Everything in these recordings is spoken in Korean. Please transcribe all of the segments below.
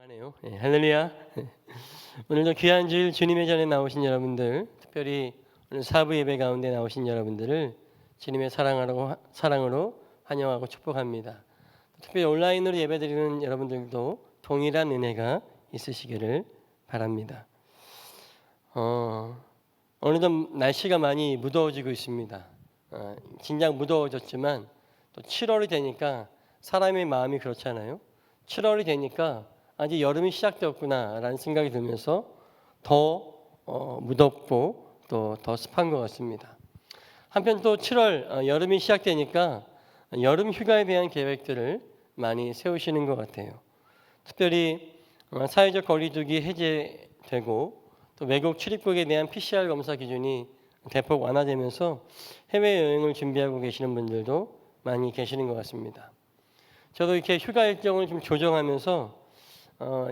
하네요. 할렐루야. 오늘도 귀한 주일 주님의 전에 나오신 여러분들, 특별히 오늘 사부 예배 가운데 나오신 여러분들을 주님의 사랑으로 환영하고 축복합니다. 특별히 온라인으로 예배드리는 여러분들도 동일한 은혜가 있으시기를 바랍니다. 오늘도 날씨가 많이 무더워지고 있습니다. 진작 무더워졌지만 또 7월이 되니까 사람의 마음이 그렇잖아요. 7월이 되니까 아직 여름이 시작되었구나라는 생각이 들면서 더 무덥고 또 더 습한 것 같습니다. 한편 또 7월 여름이 시작되니까 여름 휴가에 대한 계획들을 많이 세우시는 것 같아요. 특별히 사회적 거리두기 해제되고 또 외국 출입국에 대한 PCR 검사 기준이 대폭 완화되면서 해외여행을 준비하고 계시는 분들도 많이 계시는 것 같습니다. 저도 이렇게 휴가 일정을 좀 조정하면서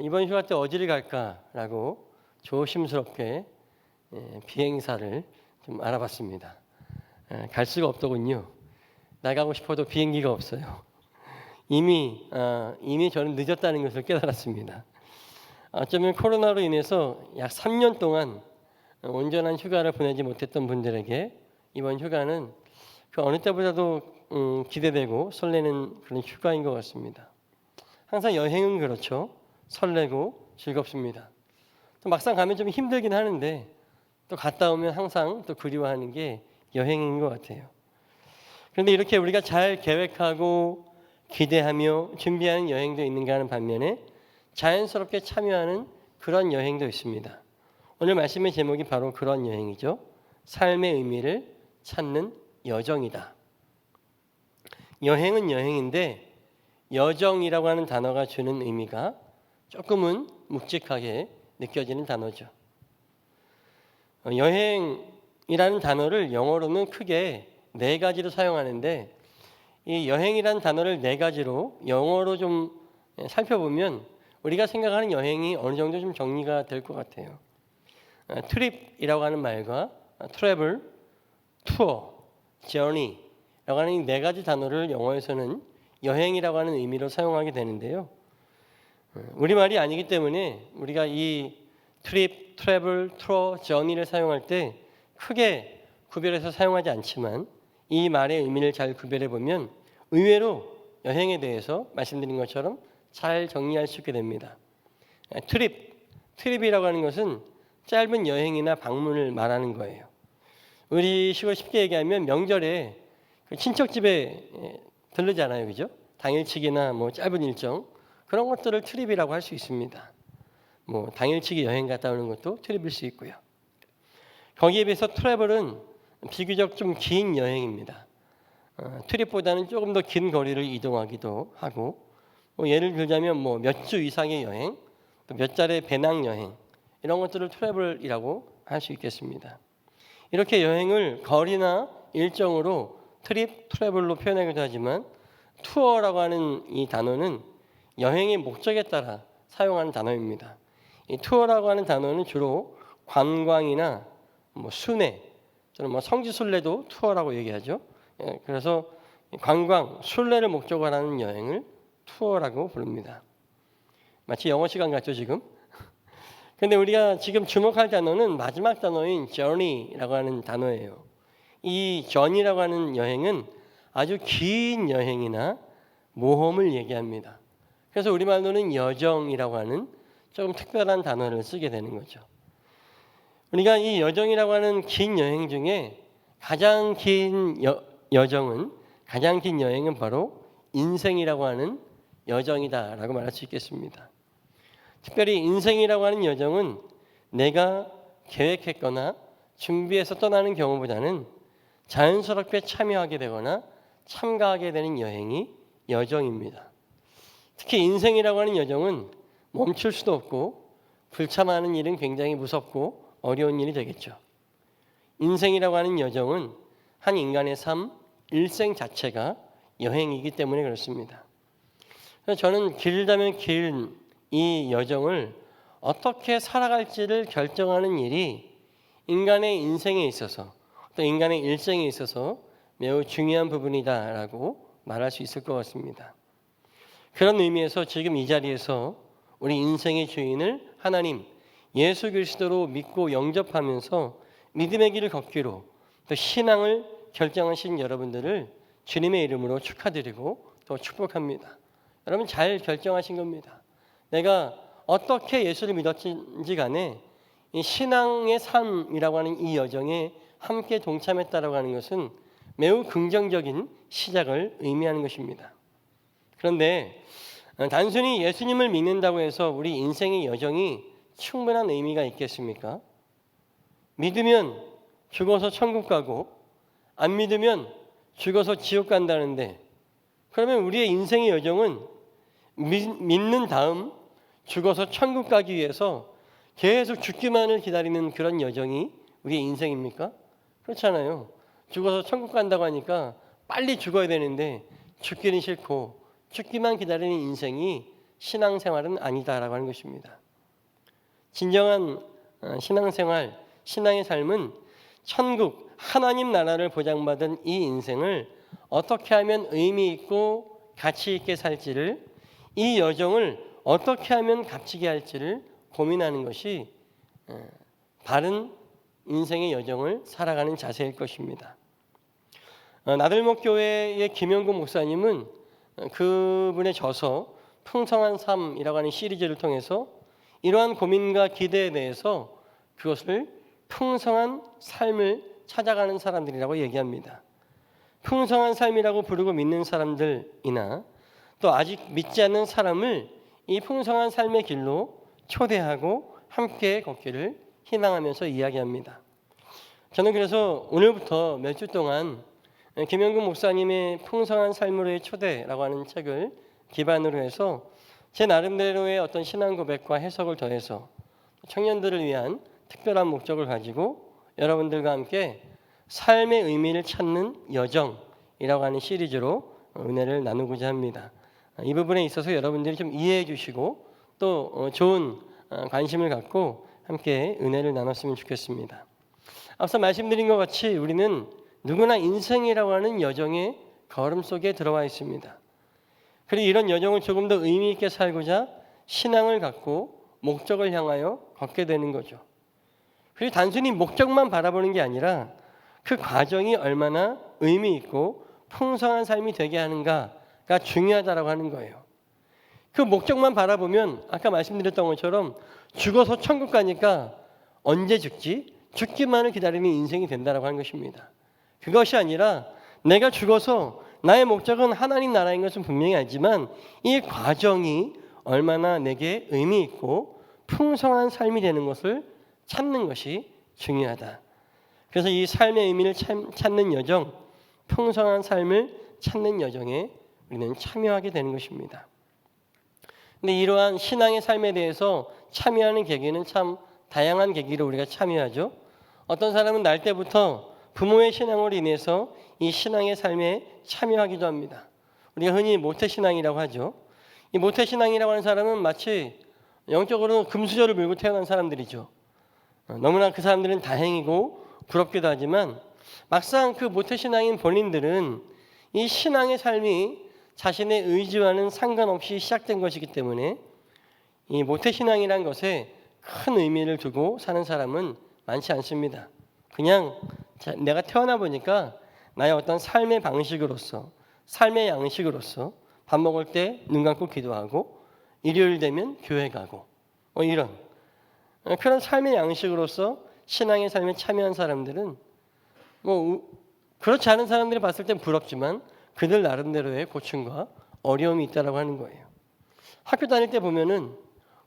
이번 휴가 때 어디를 갈까라고 조심스럽게 비행사를 좀 알아봤습니다. 갈 수가 없더군요. 나가고 싶어도 비행기가 없어요. 이미 저는 늦었다는 것을 깨달았습니다. 어쩌면 코로나로 인해서 약 3년 동안 온전한 휴가를 보내지 못했던 분들에게 이번 휴가는 그 어느 때보다도 기대되고 설레는 그런 휴가인 것 같습니다. 항상 여행은 그렇죠. 설레고 즐겁습니다. 또 막상 가면 좀 힘들긴 하는데 또 갔다 오면 항상 또 그리워하는 게 여행인 것 같아요. 그런데 이렇게 우리가 잘 계획하고 기대하며 준비하는 여행도 있는가 하는 반면에 자연스럽게 참여하는 그런 여행도 있습니다. 오늘 말씀의 제목이 바로 그런 여행이죠. 삶의 의미를 찾는 여정이다. 여행은 여행인데 여정이라고 하는 단어가 주는 의미가 조금은 묵직하게 느껴지는 단어죠. 여행이라는 단어를 영어로는 크게 네 가지로 사용하는데 이 여행이라는 단어를 네 가지로 영어로 좀 살펴보면 우리가 생각하는 여행이 어느 정도 좀 정리가 될 것 같아요. 트립이라고 하는 말과 트래블, 투어, 저니라고 하는 이 네 가지 단어를 영어에서는 여행이라고 하는 의미로 사용하게 되는데요. 우리말이 아니기 때문에 우리가 이 트립, 트래블, 투어, 저니를 사용할 때 크게 구별해서 사용하지 않지만 이 말의 의미를 잘 구별해 보면 의외로 여행에 대해서 말씀드린 것처럼 잘 정리할 수 있게 됩니다. 트립이라고 하는 것은 짧은 여행이나 방문을 말하는 거예요. 우리식으로 쉽게 얘기하면 명절에 친척 집에 들르잖아요, 그죠? 당일치기나 뭐 짧은 일정 그런 것들을 트립이라고 할 수 있습니다. 뭐 당일치기 여행 갔다 오는 것도 트립일 수 있고요. 거기에 비해서 트래블은 비교적 좀 긴 여행입니다. 트립보다는 조금 더 긴 거리를 이동하기도 하고, 뭐 예를 들자면 뭐 몇 주 이상의 여행, 또 몇 달의 배낭 여행 이런 것들을 트래블이라고 할 수 있겠습니다. 이렇게 여행을 거리나 일정으로 트립, 트래블로 표현하기도 하지만 투어라고 하는 이 단어는 여행의 목적에 따라 사용하는 단어입니다. 이 투어라고 하는 단어는 주로 관광이나 뭐 순회, 저는 뭐 성지순례도 투어라고 얘기하죠. 그래서 관광, 순례를 목적으로 하는 여행을 투어라고 부릅니다. 마치 영어 시간 같죠 지금? 근데 우리가 지금 주목할 단어는 마지막 단어인 journey라고 하는 단어예요. 이 journey라고 하는 여행은 아주 긴 여행이나 모험을 얘기합니다. 그래서 우리말로는 여정이라고 하는 조금 특별한 단어를 쓰게 되는 거죠. 우리가 이 여정이라고 하는 긴 여행 중에 가장 긴 가장 긴 여행은 바로 인생이라고 하는 여정이다라고 말할 수 있겠습니다. 특별히 인생이라고 하는 여정은 내가 계획했거나 준비해서 떠나는 경우보다는 자연스럽게 참여하게 되거나 참가하게 되는 여행이 여정입니다. 특히 인생이라고 하는 여정은 멈출 수도 없고 불참하는 일은 굉장히 무섭고 어려운 일이 되겠죠. 인생이라고 하는 여정은 한 인간의 삶, 일생 자체가 여행이기 때문에 그렇습니다. 그래서 저는 길다면 긴 이 여정을 어떻게 살아갈지를 결정하는 일이 인간의 인생에 있어서 또 인간의 일생에 있어서 매우 중요한 부분이다라고 말할 수 있을 것 같습니다. 그런 의미에서 지금 이 자리에서 우리 인생의 주인을 하나님 예수 그리스도로 믿고 영접하면서 믿음의 길을 걷기로 또 신앙을 결정하신 여러분들을 주님의 이름으로 축하드리고 또 축복합니다. 여러분 잘 결정하신 겁니다. 내가 어떻게 예수를 믿었는지 간에 이 신앙의 삶이라고 하는 이 여정에 함께 동참했다라고 하는 것은 매우 긍정적인 시작을 의미하는 것입니다. 그런데 단순히 예수님을 믿는다고 해서 우리 인생의 여정이 충분한 의미가 있겠습니까? 믿으면 죽어서 천국 가고 안 믿으면 죽어서 지옥 간다는데 그러면 우리의 인생의 여정은 믿는 다음 죽어서 천국 가기 위해서 계속 죽기만을 기다리는 그런 여정이 우리의 인생입니까? 그렇잖아요. 죽어서 천국 간다고 하니까 빨리 죽어야 되는데 죽기는 싫고 죽기만 기다리는 인생이 신앙생활은 아니다라고 하는 것입니다. 진정한 신앙생활, 신앙의 삶은 천국, 하나님 나라를 보장받은 이 인생을 어떻게 하면 의미 있고 가치 있게 살지를, 이 여정을 어떻게 하면 값지게 할지를 고민하는 것이 바른 인생의 여정을 살아가는 자세일 것입니다. 나들목교회의 김영구 목사님은 그분의 저서 풍성한 삶이라고 하는 시리즈를 통해서 이러한 고민과 기대에 대해서 그것을 풍성한 삶을 찾아가는 사람들이라고 얘기합니다. 풍성한 삶이라고 부르고 믿는 사람들이나 또 아직 믿지 않는 사람을 이 풍성한 삶의 길로 초대하고 함께 걷기를 희망하면서 이야기합니다. 저는 그래서 오늘부터 몇 주 동안 김영구 목사님의 풍성한 삶으로의 초대라고 하는 책을 기반으로 해서 제 나름대로의 어떤 신앙 고백과 해석을 더해서 청년들을 위한 특별한 목적을 가지고 여러분들과 함께 삶의 의미를 찾는 여정이라고 하는 시리즈로 은혜를 나누고자 합니다. 이 부분에 있어서 여러분들이 좀 이해해 주시고 또 좋은 관심을 갖고 함께 은혜를 나눴으면 좋겠습니다. 앞서 말씀드린 것 같이 우리는 누구나 인생이라고 하는 여정의 걸음 속에 들어와 있습니다. 그리고 이런 여정을 조금 더 의미 있게 살고자 신앙을 갖고 목적을 향하여 걷게 되는 거죠. 그리고 단순히 목적만 바라보는 게 아니라 그 과정이 얼마나 의미 있고 풍성한 삶이 되게 하는가가 중요하다라고 하는 거예요. 그 목적만 바라보면 아까 말씀드렸던 것처럼 죽어서 천국 가니까 언제 죽지? 죽기만을 기다리는 인생이 된다라고 하는 것입니다. 그것이 아니라 내가 죽어서 나의 목적은 하나님 나라인 것은 분명히 알지만 이 과정이 얼마나 내게 의미 있고 풍성한 삶이 되는 것을 찾는 것이 중요하다. 그래서 이 삶의 의미를 찾는 여정, 풍성한 삶을 찾는 여정에 우리는 참여하게 되는 것입니다. 근데 이러한 신앙의 삶에 대해서 참여하는 계기는 참 다양한 계기로 우리가 참여하죠. 어떤 사람은 날 때부터 부모의 신앙으로 인해서 이 신앙의 삶에 참여하기도 합니다. 우리가 흔히 모태신앙이라고 하죠. 이 모태신앙이라고 하는 사람은 마치 영적으로 금수저를 물고 태어난 사람들이죠. 너무나 그 사람들은 다행이고 부럽기도 하지만 막상 그 모태신앙인 본인들은 이 신앙의 삶이 자신의 의지와는 상관없이 시작된 것이기 때문에 이 모태신앙이라는 것에 큰 의미를 두고 사는 사람은 많지 않습니다. 그냥 내가 태어나 보니까 나의 어떤 삶의 방식으로서, 삶의 양식으로서 밥 먹을 때 눈 감고 기도하고 일요일 되면 교회 가고 이런 그런 삶의 양식으로서 신앙의 삶에 참여한 사람들은 그렇지 않은 사람들이 봤을 땐 부럽지만 그들 나름대로의 고충과 어려움이 있다라고 하는 거예요. 학교 다닐 때 보면은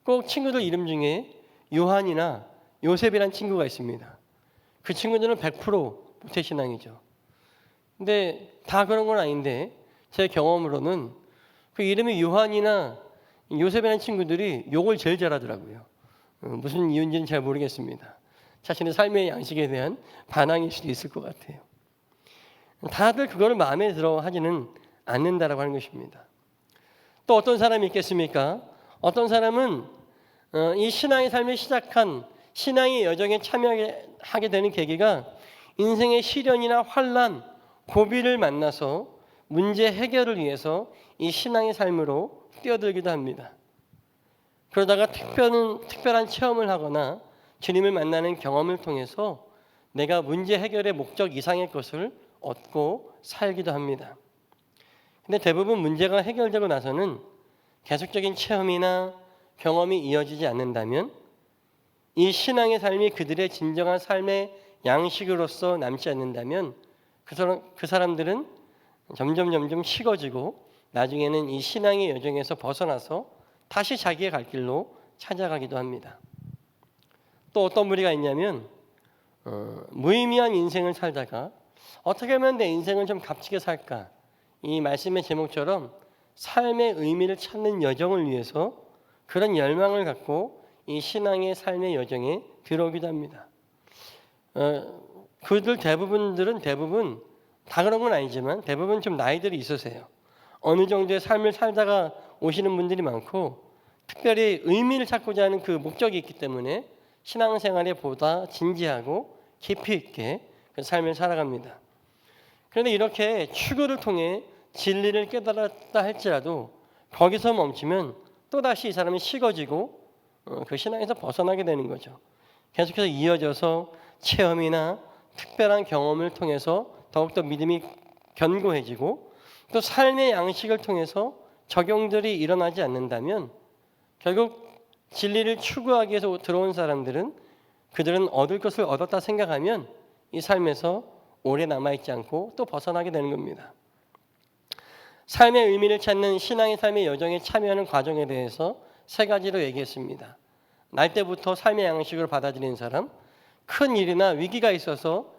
꼭 친구들 이름 중에 요한이나 요셉이라는 친구가 있습니다. 그 친구들은 100% 모태신앙이죠. 근데 다 그런 건 아닌데 제 경험으로는 그 이름이 요한이나 요셉이라는 친구들이 욕을 제일 잘하더라고요. 무슨 이유인지는 잘 모르겠습니다. 자신의 삶의 양식에 대한 반항일 수도 있을 것 같아요. 다들 그거를 마음에 들어 하지는 않는다라고 하는 것입니다. 또 어떤 사람이 있겠습니까? 어떤 사람은 이 신앙의 삶을 시작한 신앙의 여정에 참여하게 되는 계기가 인생의 시련이나 환난, 고비를 만나서 문제 해결을 위해서 이 신앙의 삶으로 뛰어들기도 합니다. 그러다가 특별한 체험을 하거나 주님을 만나는 경험을 통해서 내가 문제 해결의 목적 이상의 것을 얻고 살기도 합니다. 근데 대부분 문제가 해결되고 나서는 계속적인 체험이나 경험이 이어지지 않는다면 이 신앙의 삶이 그들의 진정한 삶의 양식으로서 남지 않는다면 그 사람들은 점점 식어지고 나중에는 이 신앙의 여정에서 벗어나서 다시 자기의 갈 길로 찾아가기도 합니다. 또 어떤 무리가 있냐면 무의미한 인생을 살다가 어떻게 하면 내 인생을 좀 값지게 살까? 이 말씀의 제목처럼 삶의 의미를 찾는 여정을 위해서 그런 열망을 갖고 이 신앙의 삶의 여정에 들어오기도 합니다. 그들 대부분 다 그런 건 아니지만 대부분 좀 나이들이 있으세요. 어느 정도의 삶을 살다가 오시는 분들이 많고 특별히 의미를 찾고자 하는 그 목적이 있기 때문에 신앙생활에 보다 진지하고 깊이 있게 그 삶을 살아갑니다. 그런데 이렇게 추구를 통해 진리를 깨달았다 할지라도 거기서 멈추면 또다시 이 사람이 식어지고 그 신앙에서 벗어나게 되는 거죠. 계속해서 이어져서 체험이나 특별한 경험을 통해서 더욱더 믿음이 견고해지고 또 삶의 양식을 통해서 적용들이 일어나지 않는다면 결국 진리를 추구하기 위해서 들어온 사람들은 그들은 얻을 것을 얻었다 생각하면 이 삶에서 오래 남아있지 않고 또 벗어나게 되는 겁니다. 삶의 의미를 찾는 신앙의 삶의 여정에 참여하는 과정에 대해서 세 가지로 얘기했습니다. 날 때부터 삶의 양식으로 받아들이는 사람, 큰 일이나 위기가 있어서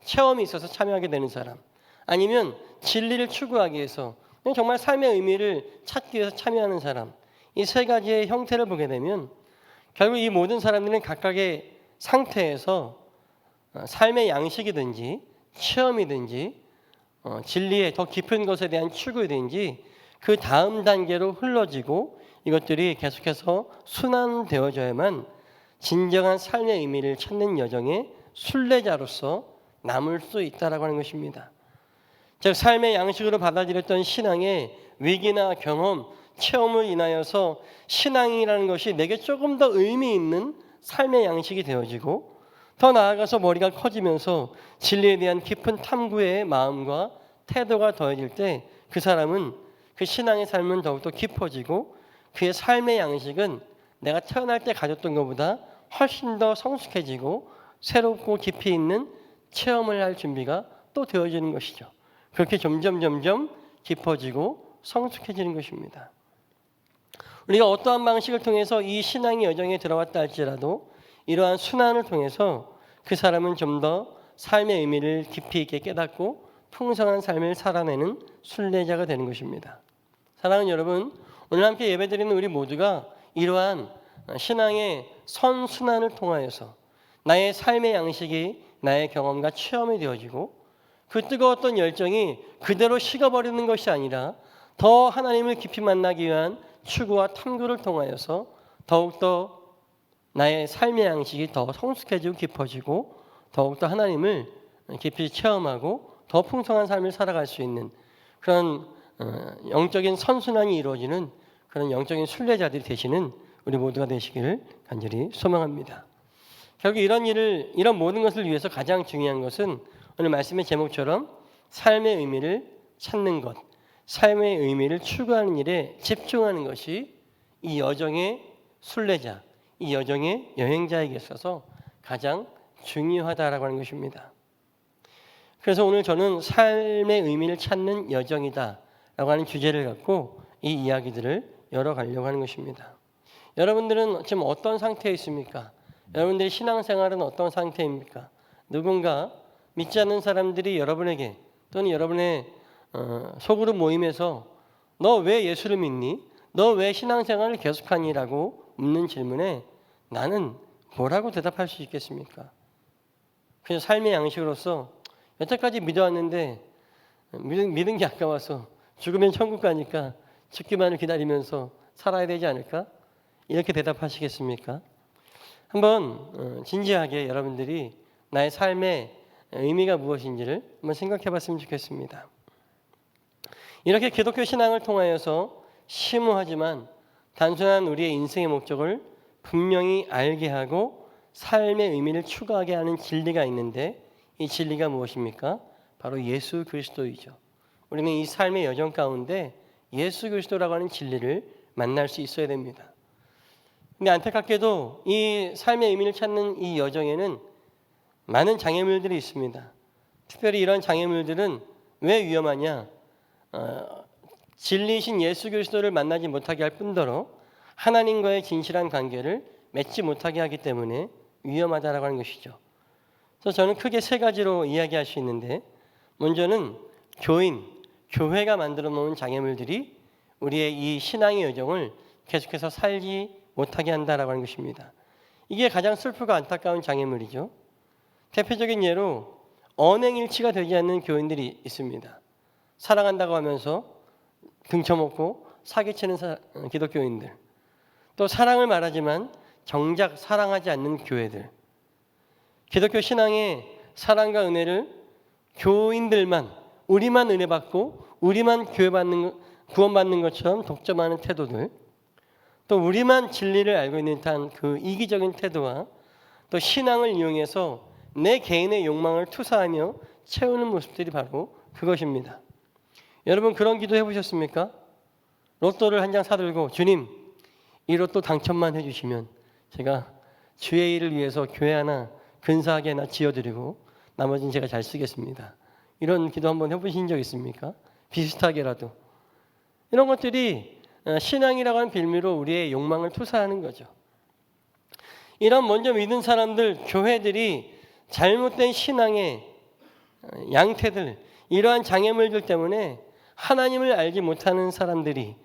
체험이 있어서 참여하게 되는 사람, 아니면 진리를 추구하기 위해서 정말 삶의 의미를 찾기 위해서 참여하는 사람, 이 세 가지의 형태를 보게 되면 결국 이 모든 사람들은 각각의 상태에서 삶의 양식이든지 체험이든지 진리의 더 깊은 것에 대한 추구이든지 그 다음 단계로 흘러지고 이것들이 계속해서 순환되어져야만 진정한 삶의 의미를 찾는 여정의 순례자로서 남을 수 있다라고 하는 것입니다. 즉 삶의 양식으로 받아들였던 신앙의 위기나 경험, 체험을 인하여서 신앙이라는 것이 내게 조금 더 의미 있는 삶의 양식이 되어지고 더 나아가서 머리가 커지면서 진리에 대한 깊은 탐구의 마음과 태도가 더해질 때 그 사람은 그 신앙의 삶은 더욱더 깊어지고 그의 삶의 양식은 내가 태어날 때 가졌던 것보다 훨씬 더 성숙해지고 새롭고 깊이 있는 체험을 할 준비가 또 되어지는 것이죠. 그렇게 점점 깊어지고 성숙해지는 것입니다. 우리가 어떠한 방식을 통해서 이 신앙의 여정에 들어왔다 할지라도 이러한 순환을 통해서 그 사람은 좀 더 삶의 의미를 깊이 있게 깨닫고 풍성한 삶을 살아내는 순례자가 되는 것입니다. 사랑하는 여러분, 오늘 함께 예배드리는 우리 모두가 이러한 신앙의 선순환을 통하여서 나의 삶의 양식이 나의 경험과 체험이 되어지고 그 뜨거웠던 열정이 그대로 식어버리는 것이 아니라 더 하나님을 깊이 만나기 위한 추구와 탐구를 통하여서 더욱더 나의 삶의 양식이 더 성숙해지고 깊어지고 더욱더 하나님을 깊이 체험하고 더 풍성한 삶을 살아갈 수 있는 그런 영적인 선순환이 이루어지는 그런 영적인 순례자들이 되시는 우리 모두가 되시기를 간절히 소망합니다. 결국 이런 모든 것을 위해서 가장 중요한 것은 오늘 말씀의 제목처럼 삶의 의미를 찾는 것, 삶의 의미를 추구하는 일에 집중하는 것이 이 여정의 순례자, 이 여정의 여행자에게 있어서 가장 중요하다라고 하는 것입니다. 그래서 오늘 저는 삶의 의미를 찾는 여정이다라고 하는 주제를 갖고 이 이야기들을 열어가려고 하는 것입니다. 여러분들은 지금 어떤 상태에 있습니까? 여러분들의 신앙생활은 어떤 상태입니까? 누군가 믿지 않는 사람들이 여러분에게 또는 여러분의 소그룹 모임에서 너 왜 예수를 믿니? 너 왜 신앙생활을 계속하니? 라고 묻는 질문에 나는 뭐라고 대답할 수 있겠습니까? 그래서 삶의 양식으로서 여태까지 믿어왔는데 믿은 게 아까워서 죽으면 천국 가니까 죽기만을 기다리면서 살아야 되지 않을까? 이렇게 대답하시겠습니까? 한번 진지하게 여러분들이 나의 삶의 의미가 무엇인지를 한번 생각해 봤으면 좋겠습니다. 이렇게 기독교 신앙을 통하여서 심오하지만 단순한 우리의 인생의 목적을 분명히 알게 하고 삶의 의미를 추구하게 하는 진리가 있는데 이 진리가 무엇입니까? 바로 예수 그리스도이죠. 우리는 이 삶의 여정 가운데 예수 그리스도라고 하는 진리를 만날 수 있어야 됩니다. 근데 안타깝게도 이 삶의 의미를 찾는 이 여정에는 많은 장애물들이 있습니다. 특별히 이런 장애물들은 왜 위험하냐? 진리이신 예수 그리스도를 만나지 못하게 할 뿐더러 하나님과의 진실한 관계를 맺지 못하게 하기 때문에 위험하다라고 하는 것이죠. 그래서 저는 크게 세 가지로 이야기할 수 있는데, 먼저는 교회가 만들어 놓은 장애물들이 우리의 이 신앙의 여정을 계속해서 살지 못하게 한다라고 하는 것입니다. 이게 가장 슬프고 안타까운 장애물이죠. 대표적인 예로 언행일치가 되지 않는 교인들이 있습니다. 사랑한다고 하면서 등쳐먹고 사기치는 기독교인들, 또 사랑을 말하지만 정작 사랑하지 않는 교회들, 기독교 신앙의 사랑과 은혜를 교인들만, 우리만 은혜 받고 우리만 구원받는 것처럼 독점하는 태도들, 또 우리만 진리를 알고 있는 듯한 그 이기적인 태도와 또 신앙을 이용해서 내 개인의 욕망을 투사하며 채우는 모습들이 바로 그것입니다. 여러분, 그런 기도 해보셨습니까? 로또를 한 장 사들고, 주님, 이 로또 당첨만 해주시면 제가 주의 일을 위해서 교회 하나 근사하게 하나 지어드리고 나머지는 제가 잘 쓰겠습니다. 이런 기도 한번 해보신 적 있습니까? 비슷하게라도. 이런 것들이 신앙이라고 하는 빌미로 우리의 욕망을 투사하는 거죠. 이런 먼저 믿은 사람들, 교회들이 잘못된 신앙의 양태들, 이러한 장애물들 때문에 하나님을 알지 못하는 사람들이,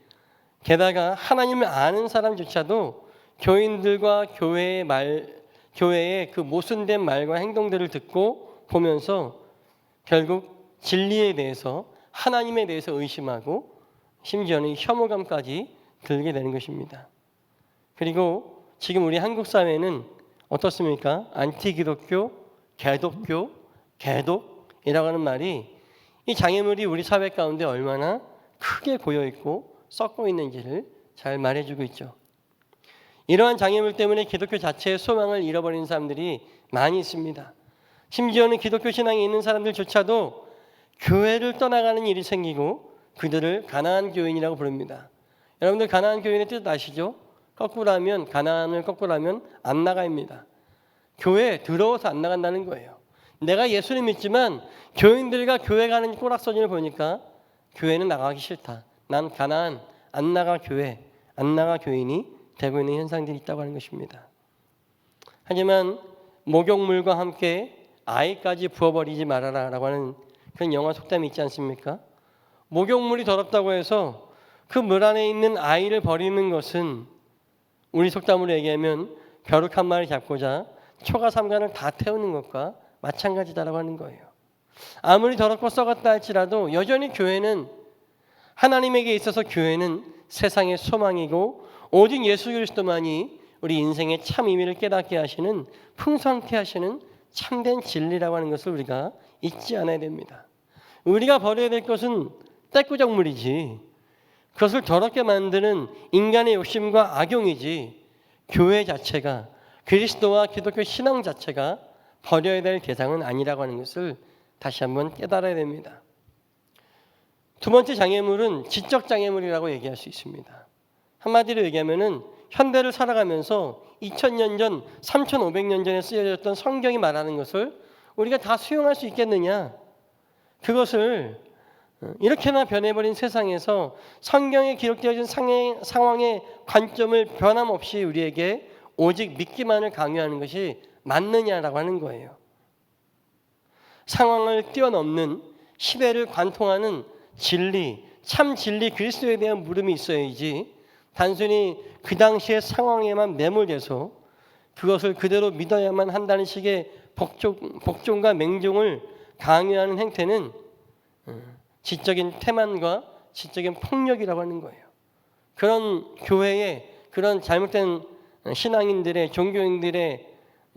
게다가 하나님을 아는 사람조차도 교인들과 교회의 그 모순된 말과 행동들을 듣고 보면서 결국 진리에 대해서, 하나님에 대해서 의심하고 심지어는 혐오감까지 들게 되는 것입니다. 그리고 지금 우리 한국 사회는 어떻습니까? 안티기독교, 개독교, 개독이라고 하는 말이 이 장애물이 우리 사회 가운데 얼마나 크게 고여있고 썩고 있는지를 잘 말해주고 있죠. 이러한 장애물 때문에 기독교 자체의 소망을 잃어버리는 사람들이 많이 있습니다. 심지어는 기독교 신앙에 있는 사람들조차도 교회를 떠나가는 일이 생기고 그들을 가나안 교인이라고 부릅니다. 여러분들 가나안 교인의 뜻 아시죠? 가나안을 거꾸로 하면 안 나가입니다. 교회에 들어와서 안 나간다는 거예요. 내가 예수를 믿지만 교인들과 교회 가는 꼬락서진을 보니까 교회는 나가기 싫다. 난 가나안, 안 나가 교회, 안 나가 교인이 되고 있는 현상들이 있다고 하는 것입니다. 하지만 목욕물과 함께 아이까지 부어버리지 말아라라고 하는 그런 영화 속담이 있지 않습니까? 목욕물이 더럽다고 해서 그 물 안에 있는 아이를 버리는 것은 우리 속담으로 얘기하면 벼룩 한 마리 잡고자 초가 삼간을 다 태우는 것과 마찬가지다라고 하는 거예요. 아무리 더럽고 썩었다 할지라도 여전히 교회는, 하나님에게 있어서 교회는 세상의 소망이고 오직 예수 그리스도만이 우리 인생의 참 의미를 깨닫게 하시는, 풍성케 하시는 참된 진리라고 하는 것을 우리가 잊지 않아야 됩니다. 우리가 버려야 될 것은 떼꾸정물이지, 그것을 더럽게 만드는 인간의 욕심과 악용이지, 교회 자체가, 그리스도와 기독교 신앙 자체가 버려야 될 대상은 아니라고 하는 것을 다시 한번 깨달아야 됩니다. 두 번째 장애물은 지적 장애물이라고 얘기할 수 있습니다. 한마디로 얘기하면은 현대를 살아가면서 2000년 전, 3500년 전에 쓰여졌던 성경이 말하는 것을 우리가 다 수용할 수 있겠느냐? 그것을 이렇게나 변해버린 세상에서 성경에 기록되어진 상황의 관점을 변함없이 우리에게 오직 믿기만을 강요하는 것이 맞느냐라고 하는 거예요. 상황을 뛰어넘는, 시대를 관통하는 진리, 참 진리 그리스도에 대한 물음이 있어야지 단순히 그 당시의 상황에만 매몰돼서 그것을 그대로 믿어야만 한다는 식의 복종과 맹종을 강요하는 행태는 지적인 태만과 지적인 폭력이라고 하는 거예요. 그런 교회의, 그런 잘못된 신앙인들의, 종교인들의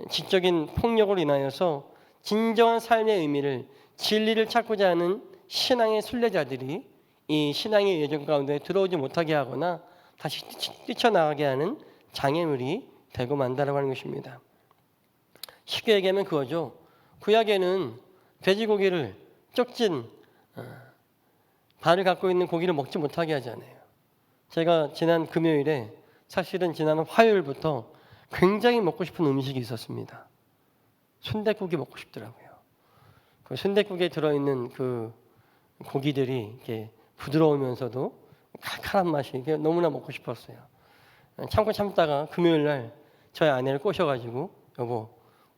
지적인 폭력으로 인하여서 진정한 삶의 의미를, 진리를 찾고자 하는 신앙의 순례자들이 이 신앙의 여정 가운데 들어오지 못하게 하거나 다시 뛰쳐나가게 하는 장애물이 되고 만다라고 하는 것입니다. 쉽게 얘기하면 그거죠. 구약에는 돼지고기를 쪽진 발을 갖고 있는 고기를 먹지 못하게 하잖아요. 제가 지난 금요일에 사실은 지난 화요일부터 굉장히 먹고 싶은 음식이 있었습니다. 순댓국이 먹고 싶더라고요. 그 순댓국에 들어있는 그 고기들이 이렇게 부드러우면서도 칼칼한 맛이 너무나 먹고 싶었어요. 참다가 금요일 날 저희 아내를 꼬셔가지고 여보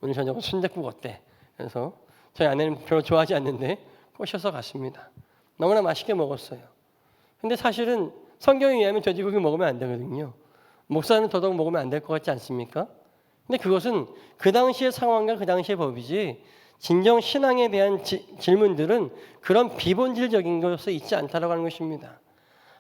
오늘 저녁 순댓국 어때? 그래서 저희 아내는 별로 좋아하지 않는데 꼬셔서 갔습니다. 너무나 맛있게 먹었어요. 근데 사실은 성경에 의하면 돼지고기 먹으면 안 되거든요. 목사는 더더욱 먹으면 안 될 것 같지 않습니까? 근데 그것은 그 당시의 상황과 그 당시의 법이지 진정 신앙에 대한 질문들은 그런 비본질적인 것에 있지 않다라고 하는 것입니다.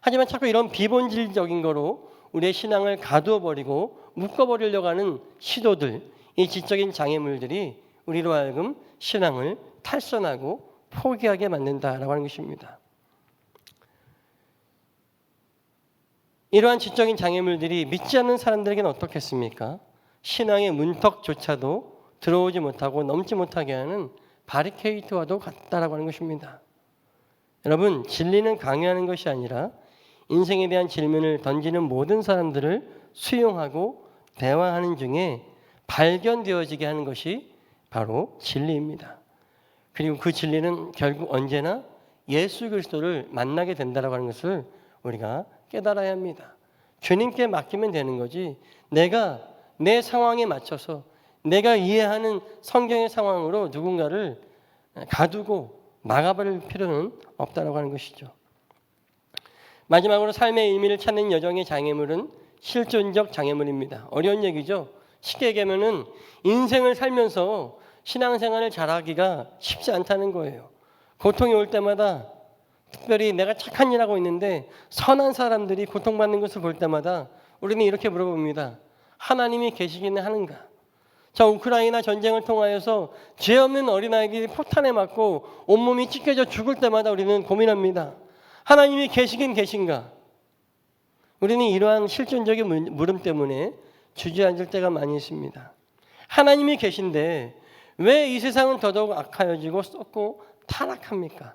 하지만 자꾸 이런 비본질적인 거로 우리의 신앙을 가두어 버리고 묶어 버리려고 하는 시도들, 이 지적인 장애물들이 우리로 하여금 신앙을 탈선하고 포기하게 만든다라고 하는 것입니다. 이러한 지적인 장애물들이 믿지 않는 사람들에게는 어떻겠습니까? 신앙의 문턱조차도 들어오지 못하고 넘지 못하게 하는 바리케이트와도 같다라고 하는 것입니다. 여러분, 진리는 강요하는 것이 아니라 인생에 대한 질문을 던지는 모든 사람들을 수용하고 대화하는 중에 발견되어지게 하는 것이 바로 진리입니다. 그리고 그 진리는 결국 언제나 예수 그리스도를 만나게 된다라고 하는 것을 우리가 깨달아야 합니다. 주님께 맡기면 되는 거지 내가 내 상황에 맞춰서 내가 이해하는 성경의 상황으로 누군가를 가두고 막아버릴 필요는 없다라고 하는 것이죠. 마지막으로 삶의 의미를 찾는 여정의 장애물은 실존적 장애물입니다. 어려운 얘기죠. 쉽게 얘기하면은 인생을 살면서 신앙생활을 잘하기가 쉽지 않다는 거예요. 고통이 올 때마다 특별히 내가 착한 일 하고 있는데 선한 사람들이 고통받는 것을 볼 때마다 우리는 이렇게 물어봅니다. 하나님이 계시기는 하는가? 자, 우크라이나 전쟁을 통하여서 죄 없는 어린아이들이 포탄에 맞고 온몸이 찢겨져 죽을 때마다 우리는 고민합니다. 하나님이 계시긴 계신가? 우리는 이러한 실존적인 물음 때문에 주저앉을 때가 많이 있습니다. 하나님이 계신데 왜 이 세상은 더더욱 악하여지고 썩고 타락합니까?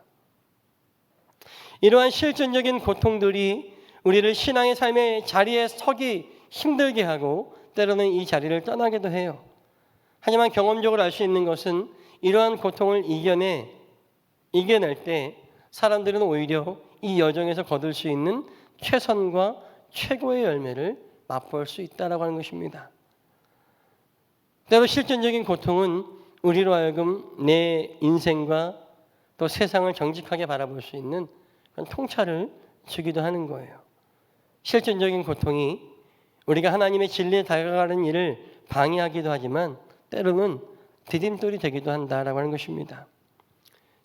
이러한 실존적인 고통들이 우리를 신앙의 삶의 자리에 서기 힘들게 하고 때로는 이 자리를 떠나기도 해요. 하지만 경험적으로 알 수 있는 것은 이러한 고통을 이겨낼 때 사람들은 오히려 이 여정에서 거둘 수 있는 최선과 최고의 열매를 맛볼 수 있다라고 하는 것입니다. 때로 실존적인 고통은 우리로 하여금 내 인생과 또 세상을 정직하게 바라볼 수 있는 그런 통찰을 주기도 하는 거예요. 실존적인 고통이 우리가 하나님의 진리에 다가가는 일을 방해하기도 하지만 때로는 디딤돌이 되기도 한다라고 하는 것입니다.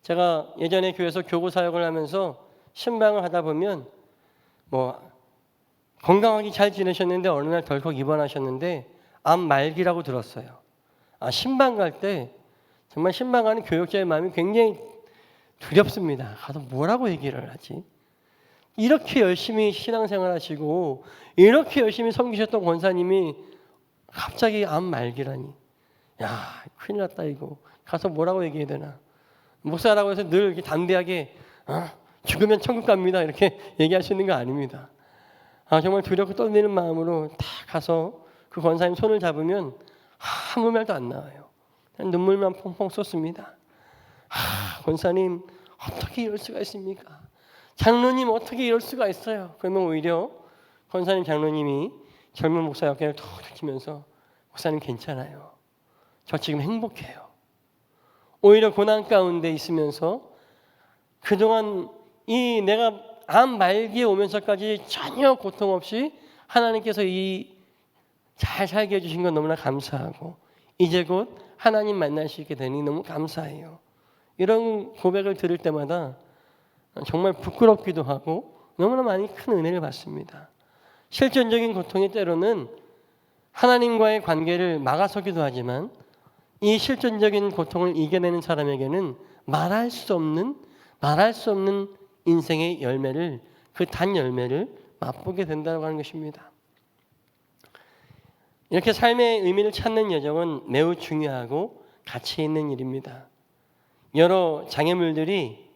제가 예전에 교회에서 교구 사역을 하면서 신방을 하다 보면 건강하게 잘 지내셨는데 어느 날 덜컥 입원하셨는데 암 말기라고 들었어요. 신방 갈 때 정말 신방 가는 교역자의 마음이 굉장히 두렵습니다. 가서 뭐라고 얘기를 하지? 이렇게 열심히 신앙생활 하시고 이렇게 열심히 섬기셨던 권사님이 갑자기 암 말기라니. 야, 큰일 났다 이거. 가서 뭐라고 얘기해야 되나? 목사라고 해서 늘 이렇게 담대하게 죽으면 천국 갑니다 이렇게 얘기할 수 있는 거 아닙니다. 정말 두렵고 떨리는 마음으로 다 가서 그 권사님 손을 잡으면 아무 말도 안 나와요. 눈물만 펑펑 쏟습니다. 권사님 어떻게 이럴 수가 있습니까? 장로님 어떻게 이럴 수가 있어요? 그러면 오히려 권사님 장로님이 젊은 목사 어깨를 툭 치면서 목사님 괜찮아요. 저 지금 행복해요. 오히려 고난 가운데 있으면서 그동안 이 내가 암 말기에 오면서까지 전혀 고통 없이 하나님께서 이 잘 살게 해주신 건 너무나 감사하고 이제 곧 하나님 만날 수 있게 되니 너무 감사해요. 이런 고백을 들을 때마다 정말 부끄럽기도 하고 너무나 많이 큰 은혜를 받습니다. 실존적인 고통이 때로는 하나님과의 관계를 막아서기도 하지만 이 실존적인 고통을 이겨내는 사람에게는 말할 수 없는 인생의 열매를 그 단 열매를 맛보게 된다고 하는 것입니다. 이렇게 삶의 의미를 찾는 여정은 매우 중요하고 가치 있는 일입니다. 여러 장애물들이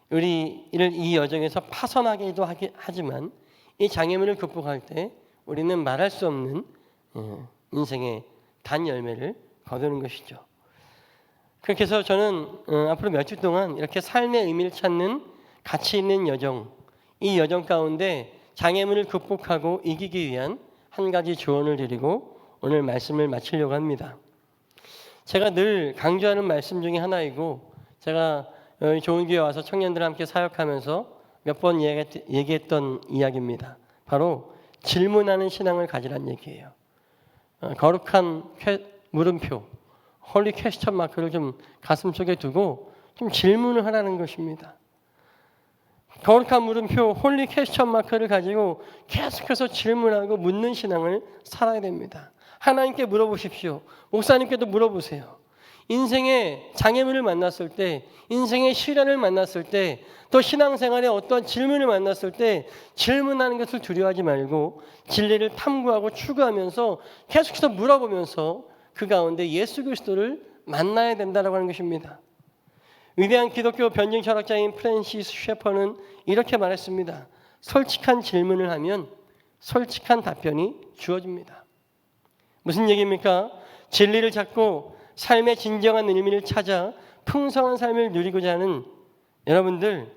우리를 이 여정에서 파선하기도 하지만 이 장애물을 극복할 때 우리는 말할 수 없는 인생의 단 열매를 거두는 것이죠. 그렇게 해서 저는 앞으로 몇 주 동안 이렇게 삶의 의미를 찾는 가치 있는 여정, 이 여정 가운데 장애물을 극복하고 이기기 위한 한 가지 조언을 드리고 오늘 말씀을 마치려고 합니다. 제가 늘 강조하는 말씀 중에 하나이고 제가 좋은 교회 와서 청년들과 함께 사역하면서 몇 번 얘기했던 이야기입니다. 바로 질문하는 신앙을 가지란 얘기예요. 거룩한 물음표, 홀리 퀘스천 마크를 좀 가슴속에 두고 좀 질문을 하라는 것입니다. 거룩한 물음표, 홀리 퀘스천 마크를 가지고 계속해서 질문하고 묻는 신앙을 살아야 됩니다. 하나님께 물어보십시오. 목사님께도 물어보세요. 인생의 장애물을 만났을 때, 인생의 시련을 만났을 때, 또 신앙생활에 어떤 질문을 만났을 때 질문하는 것을 두려워하지 말고 진리를 탐구하고 추구하면서 계속해서 물어보면서 그 가운데 예수 그리스도를 만나야 된다고 하는 것입니다. 위대한 기독교 변증 철학자인 프랜시스 셰퍼는 이렇게 말했습니다. 솔직한 질문을 하면 솔직한 답변이 주어집니다. 무슨 얘기입니까? 진리를 찾고 삶의 진정한 의미를 찾아 풍성한 삶을 누리고자 하는 여러분들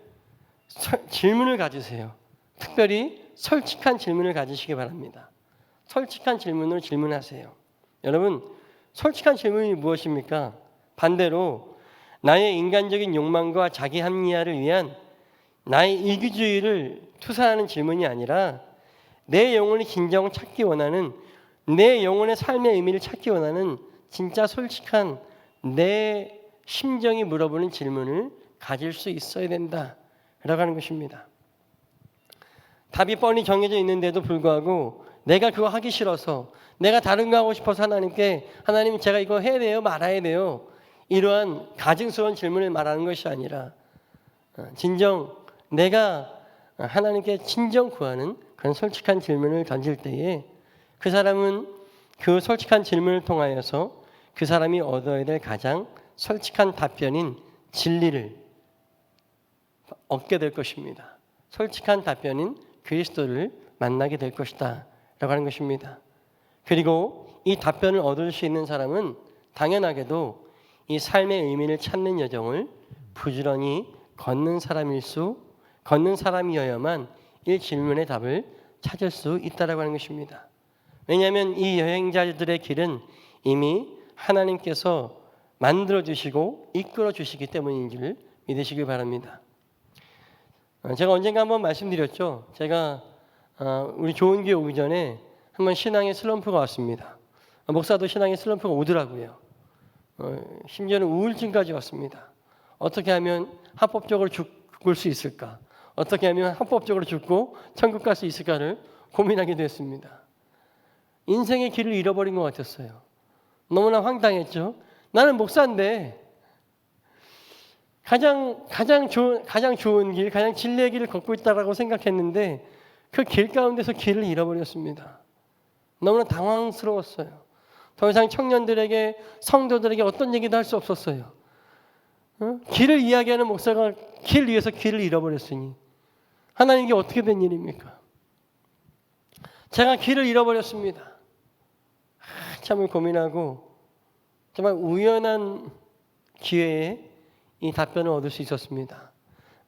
질문을 가지세요. 특별히 솔직한 질문을 가지시기 바랍니다. 솔직한 질문으로 질문하세요. 여러분, 솔직한 질문이 무엇입니까? 반대로 나의 인간적인 욕망과 자기 합리화를 위한 나의 이기주의를 투사하는 질문이 아니라 내 영혼의 진정을 찾기 원하는, 내 영혼의 삶의 의미를 찾기 원하는 진짜 솔직한 내 심정이 물어보는 질문을 가질 수 있어야 된다라고 하는 것입니다. 답이 뻔히 정해져 있는데도 불구하고 내가 그거 하기 싫어서, 내가 다른 거 하고 싶어서 하나님께 하나님 제가 이거 해야 돼요? 말아야 돼요? 이러한 가증스러운 질문을 말하는 것이 아니라 진정 내가 하나님께 진정 구하는 그런 솔직한 질문을 던질 때에 그 사람은 그 솔직한 질문을 통하여서 그 사람이 얻어야 될 가장 솔직한 답변인 진리를 얻게 될 것입니다. 솔직한 답변인 그리스도를 만나게 될 것이다 라고 하는 것입니다. 그리고 이 답변을 얻을 수 있는 사람은 당연하게도 이 삶의 의미를 찾는 여정을 부지런히 걷는 사람이어야만 이 질문의 답을 찾을 수 있다라고 하는 것입니다. 왜냐하면 이 여행자들의 길은 이미 하나님께서 만들어주시고 이끌어주시기 때문인지를 믿으시길 바랍니다. 제가 언젠가 한번 말씀드렸죠. 제가 우리 좋은 교회 오기 전에 한번 신앙의 슬럼프가 왔습니다. 목사도 신앙의 슬럼프가 오더라고요. 심지어는 우울증까지 왔습니다. 어떻게 하면 합법적으로 죽을 수 있을까? 어떻게 하면 합법적으로 죽고 천국 갈 수 있을까를 고민하게 됐습니다. 인생의 길을 잃어버린 것 같았어요. 너무나 황당했죠. 나는 목사인데 가장 좋은 길, 가장 진리의 길을 걷고 있다라고 생각했는데 그 길 가운데서 길을 잃어버렸습니다. 너무나 당황스러웠어요. 더 이상 청년들에게, 성도들에게 어떤 얘기도 할 수 없었어요. 길을 이야기하는 목사가 길 위에서 길을 잃어버렸으니 하나님 이게 어떻게 된 일입니까? 제가 길을 잃어버렸습니다. 한참을 고민하고 정말 우연한 기회에 이 답변을 얻을 수 있었습니다.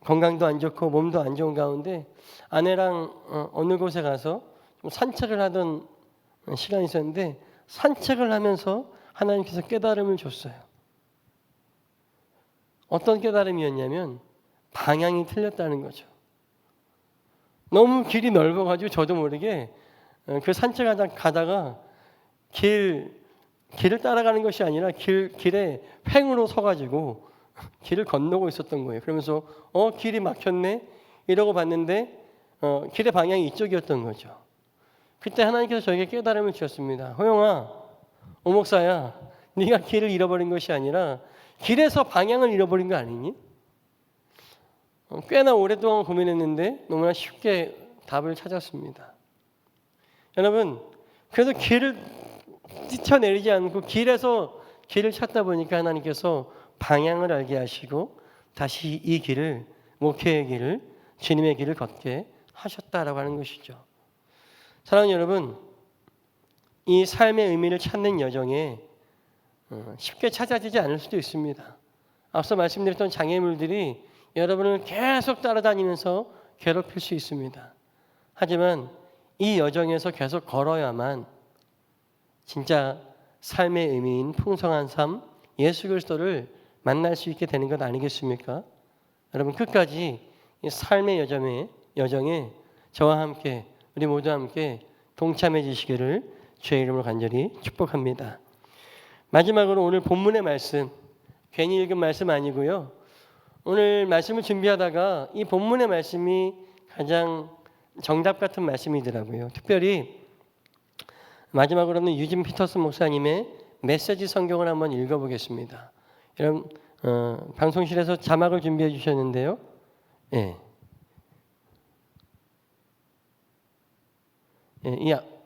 건강도 안 좋고 몸도 안 좋은 가운데 아내랑 어느 곳에 가서 좀 산책을 하던 시간이 있었는데 산책을 하면서 하나님께서 깨달음을 줬어요. 어떤 깨달음이었냐면 방향이 틀렸다는 거죠. 너무 길이 넓어가지고 저도 모르게 그 산책하다가 길을 따라가는 것이 아니라 길에 횡으로 서가지고 길을 건너고 있었던 거예요. 그러면서 길이 막혔네 이러고 봤는데 길의 방향이 이쪽이었던 거죠. 그때 하나님께서 저에게 깨달음을 주셨습니다. 호영아, 오목사야, 네가 길을 잃어버린 것이 아니라 길에서 방향을 잃어버린 거 아니니? 꽤나 오랫동안 고민했는데 너무나 쉽게 답을 찾았습니다. 여러분, 그래서 길을 뛰쳐내리지 않고 길에서 길을 찾다 보니까 하나님께서 방향을 알게 하시고 다시 이 길을, 목회의 길을, 주님의 길을 걷게 하셨다라고 하는 것이죠. 사랑하는 여러분, 이 삶의 의미를 찾는 여정에 쉽게 찾아지지 않을 수도 있습니다. 앞서 말씀드렸던 장애물들이 여러분을 계속 따라다니면서 괴롭힐 수 있습니다. 하지만 이 여정에서 계속 걸어야만 진짜 삶의 의미인 풍성한 삶, 예수 그리스도를 만날 수 있게 되는 것 아니겠습니까? 여러분 끝까지 이 삶의 여정에 저와 함께 우리 모두 함께 동참해 주시기를 주의 이름으로 간절히 축복합니다. 마지막으로 오늘 본문의 말씀, 괜히 읽은 말씀 아니고요. 오늘 말씀을 준비하다가 이 본문의 말씀이 가장 정답 같은 말씀이더라고요. 특별히 마지막으로는 유진 피터슨 목사님의 메시지 성경을 한번 읽어보겠습니다. 여러분 방송실에서 자막을 준비해 주셨는데요. 이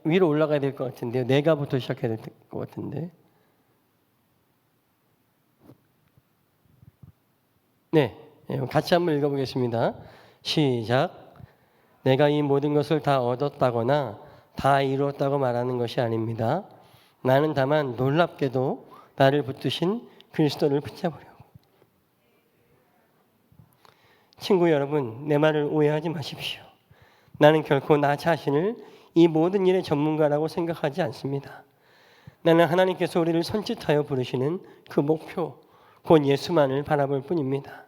위로 올라가야 될 것 같은데요. 내가부터 시작해야 될 것 같은데. 네, 같이 한번 읽어보겠습니다. 시작. 내가 이 모든 것을 다 얻었다거나 다 이루었다고 말하는 것이 아닙니다. 나는 다만 놀랍게도 나를 붙드신 그리스도를 붙잡으려고. 친구 여러분, 내 말을 오해하지 마십시오. 나는 결코 나 자신을 이 모든 일의 전문가라고 생각하지 않습니다. 나는 하나님께서 우리를 손짓하여 부르시는 그 목표, 곧 예수만을 바라볼 뿐입니다.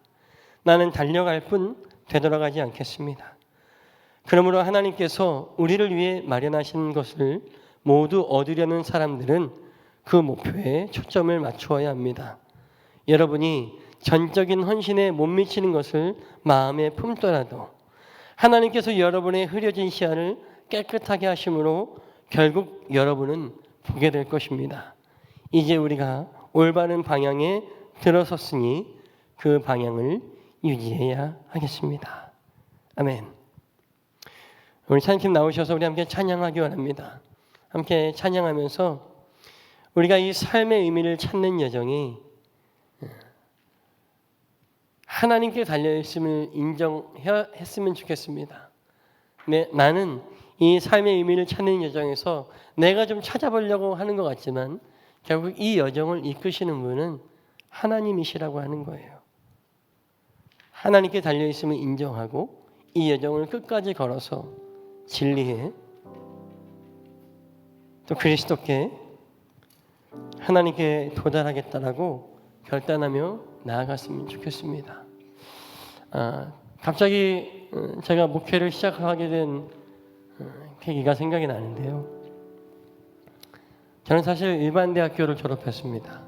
나는 달려갈 뿐 되돌아가지 않겠습니다. 그러므로 하나님께서 우리를 위해 마련하신 것을 모두 얻으려는 사람들은 그 목표에 초점을 맞추어야 합니다. 여러분이 전적인 헌신에 못 미치는 것을 마음에 품더라도 하나님께서 여러분의 흐려진 시야를 깨끗하게 하심으로 결국 여러분은 보게 될 것입니다. 이제 우리가 올바른 방향에 들어섰으니 그 방향을 유지해야 하겠습니다. 아멘. 우리 찬양팀 나오셔서 우리 함께 찬양하기 원합니다. 함께 찬양하면서 우리가 이 삶의 의미를 찾는 여정이 하나님께 달려있음을 인정했으면 좋겠습니다. 나는 이 삶의 의미를 찾는 여정에서 내가 좀 찾아보려고 하는 것 같지만 결국 이 여정을 이끄시는 분은 하나님이시라고 하는 거예요. 하나님께 달려있음을 인정하고 이 여정을 끝까지 걸어서 진리에 또 그리스도께 하나님께 도달하겠다라고 결단하며 나아갔으면 좋겠습니다. 갑자기 제가 목회를 시작하게 된 계기가 생각이 나는데요. 저는 사실 일반 대학교를 졸업했습니다.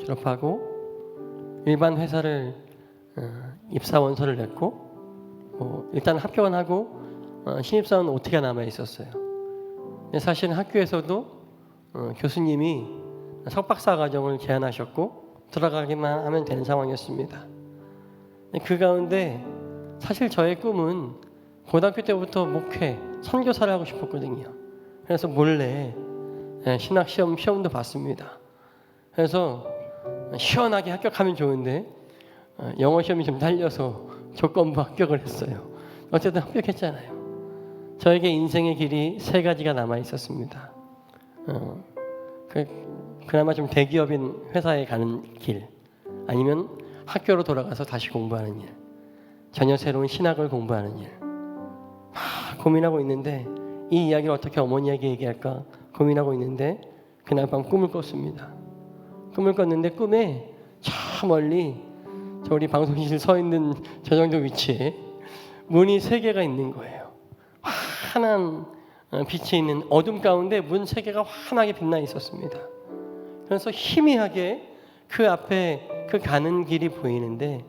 졸업하고 일반 회사를 입사 원서를 냈고 일단 합격은 하고 신입사원은 OT가 남아 있었어요. 사실 학교에서도 교수님이 석박사 과정을 제안하셨고 들어가기만 하면 되는 상황이었습니다. 그 가운데 사실 저의 꿈은 고등학교 때부터 목회, 선교사를 하고 싶었거든요. 그래서 몰래 신학 시험도 봤습니다. 그래서 시원하게 합격하면 좋은데 영어 시험이 좀 달려서 조건부 합격을 했어요. 어쨌든 합격했잖아요. 저에게 인생의 길이 세 가지가 남아 있었습니다. 그나마 좀 대기업인 회사에 가는 길, 아니면 학교로 돌아가서 다시 공부하는 일, 전혀 새로운 신학을 공부하는 일. 고민하고 있는데 이 이야기를 어떻게 어머니에게 얘기할까 고민하고 있는데 그날 밤 꿈을 꿨습니다. 꿈을 꿨는데 꿈에 저 멀리 저 우리 방송실 서 있는 저 정도 위치에 문이 3개가 있는 거예요. 환한 빛이 있는 어둠 가운데 문 3개가 환하게 빛나 있었습니다. 그래서 희미하게 그 앞에 그 가는 길이 보이는데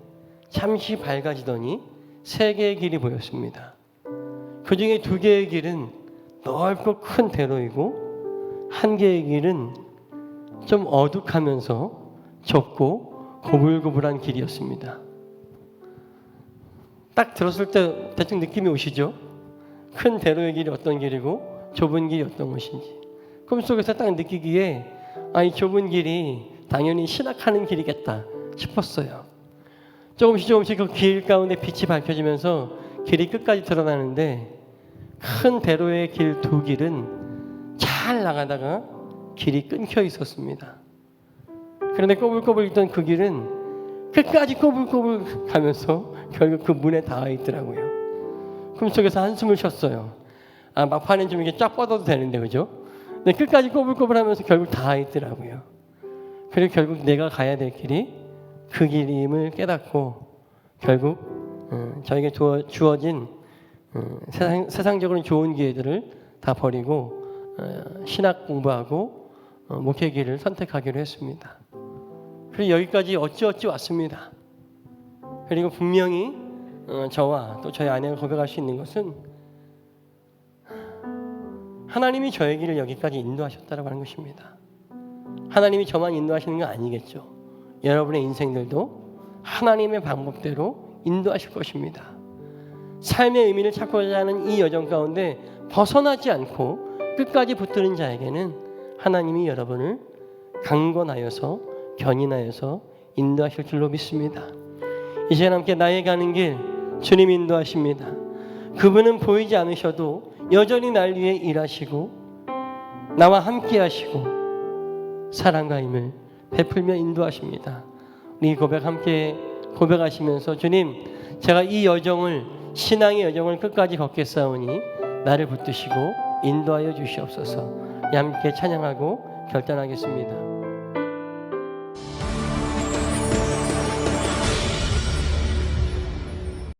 잠시 밝아지더니 3개의 길이 보였습니다. 그 중에 2개의 길은 넓고 큰 대로이고 1개의 길은 좀 어둑하면서 좁고 고불고불한 길이었습니다. 딱 들었을 때 대충 느낌이 오시죠? 큰 대로의 길이 어떤 길이고 좁은 길이 어떤 것인지 꿈속에서 딱 느끼기에 이 좁은 길이 당연히 신학하는 길이겠다 싶었어요. 조금씩 그 길 가운데 빛이 밝혀지면서 길이 끝까지 드러나는데 큰 대로의 길 두 길은 잘 나가다가 길이 끊겨 있었습니다. 그런데 꼬불꼬불 있던 그 길은 끝까지 꼬불꼬불 가면서 결국 그 문에 닿아 있더라고요. 꿈속에서 한숨을 쉬었어요. 막판엔 좀 이렇게 쫙 뻗어도 되는데 그죠? 근데 끝까지 꼬불꼬불 하면서 결국 닿아 있더라고요. 그리고 결국 내가 가야 될 길이 그 길임을 깨닫고 결국 저에게 주어진 세상적으로는 좋은 기회들을 다 버리고 신학 공부하고 목회 길을 선택하기로 했습니다. 그리고 여기까지 어찌어찌 왔습니다. 그리고 분명히 저와 또 저희 아내가 고백할 수 있는 것은 하나님이 저의 길을 여기까지 인도하셨다고 하는 것입니다. 하나님이 저만 인도하시는 건 아니겠죠. 여러분의 인생들도 하나님의 방법대로 인도하실 것입니다. 삶의 의미를 찾고자 하는 이 여정 가운데 벗어나지 않고 끝까지 붙드는 자에게는 하나님이 여러분을 강권하여서 견인하여서 인도하실 줄로 믿습니다. 이 시간 함께 나의 가는 길 주님 인도하십니다. 그분은 보이지 않으셔도 여전히 날 위해 일하시고 나와 함께 하시고 사랑과 힘을 베풀며 인도하십니다. 우리 고백 함께 고백하시면서 주님 제가 이 여정을 신앙의 여정을 끝까지 걷겠사오니 나를 붙드시고 인도하여 주시옵소서. 함께 찬양하고 결단하겠습니다.